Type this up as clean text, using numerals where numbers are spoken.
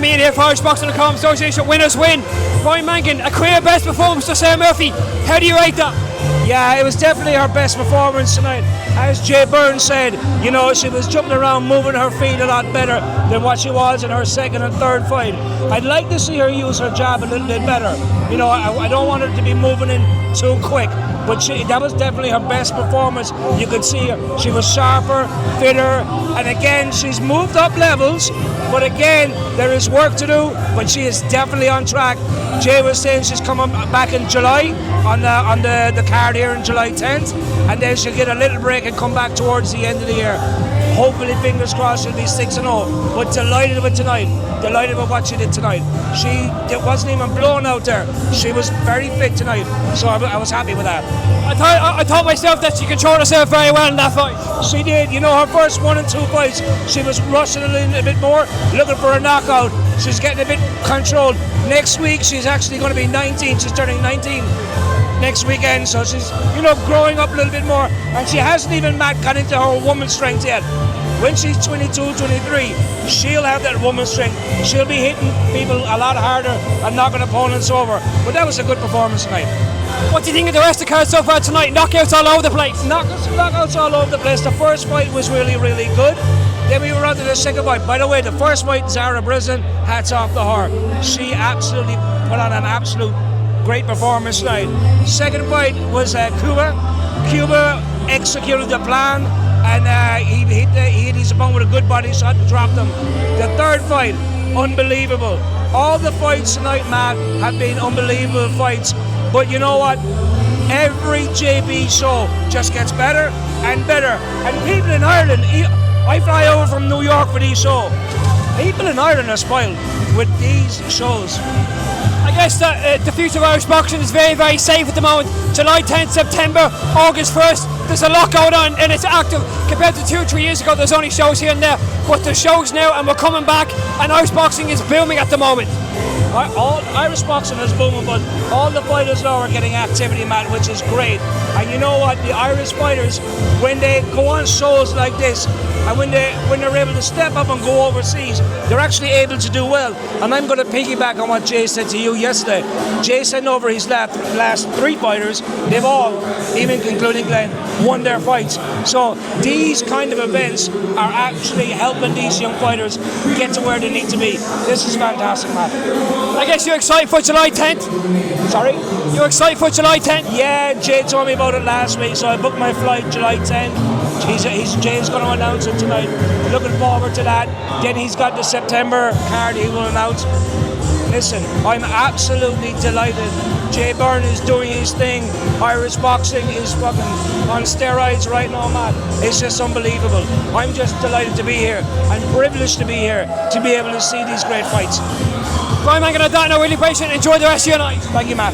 Bryan Mangan here for IrishBoxing.com Association Winners Win. Bryan Mangan, a career best performance to Sarah Murphy. How do you rate that? Yeah, it was definitely her best performance tonight. As Jay Byrne said, you know, she was jumping around, moving her feet a lot better than what she was in her second and third fight. I'd like to see her use her jab a little bit better. You know, I don't want her to be moving in too quick, but that was definitely her best performance. You could see her. She was sharper, fitter, and again, she's moved up levels, but again, there is work to do, but she is definitely on track. Jay was saying she's coming back in July on the card here in July 10th, and then she'll get a little break and come back towards the end of the year. Hopefully, fingers crossed, she'll be 6-0. But delighted with tonight. Delighted with what she did tonight. She wasn't even blown out there. She was very fit tonight, so I was happy with that. I thought myself that she controlled herself very well in that fight. She did. You know, her first 1 and 2 fights, she was rushing a bit more, looking for a knockout. She's getting a bit controlled. Next week, she's actually going to be 19. She's turning 19 next weekend, so she's, you know, growing up a little bit more, and she hasn't even got into her woman's strength yet. When she's 22, 23, she'll have that woman's strength. She'll be hitting people a lot harder and knocking opponents over. But that was a good performance tonight. What do you think of the rest of the card so far tonight? Knockouts all over the place. Knockouts all over the place. The first fight was really, really good. Then we were on to the second fight. By the way, the first fight, Zara Brisson, hats off to her. She absolutely put on an absolute great performance tonight. Second fight was Cuba. Cuba executed the plan, and he hit his opponent with a good body shot and dropped him. The third fight, unbelievable. All the fights tonight, Matt, have been unbelievable fights. But you know what? Every JB show just gets better and better. And people in Ireland, I fly over from New York for these shows. People in Ireland are spoiled with these shows. I guess that the future of Irish boxing is very, very safe at the moment. July 10th, September, August 1st, there's a lot going on and it's active. Compared to 2 or 3 years ago, there's only shows here and there, but there's shows now and we're coming back, and Irish boxing is booming at the moment. All Irish boxing is booming, but all the fighters now are getting activity, Matt, which is great. And you know what? The Irish fighters, when they go on shows like this, and when they're able to step up and go overseas, they're actually able to do well. And I'm going to piggyback on what Jay said to you yesterday. Jay said over his last 3 fighters, they've all, even including Glenn, won their fights. So these kind of events are actually helping these young fighters get to where they need to be. This is fantastic, Matt. I guess you're excited for July 10th? Sorry? You're excited for July 10th? Yeah, Jay told me about it last week, so I booked my flight July 10th. Jay's going to announce it tonight. Looking forward to that. Then he's got the September card he will announce. Listen, I'm absolutely delighted. Jay Byrne is doing his thing. Irish boxing is fucking on steroids right now, man. It's just unbelievable. I'm just delighted to be here. I'm privileged to be here, to be able to see these great fights. Bryan Mangan, I really appreciate it. Enjoy the rest of your night. Thank you, Matt.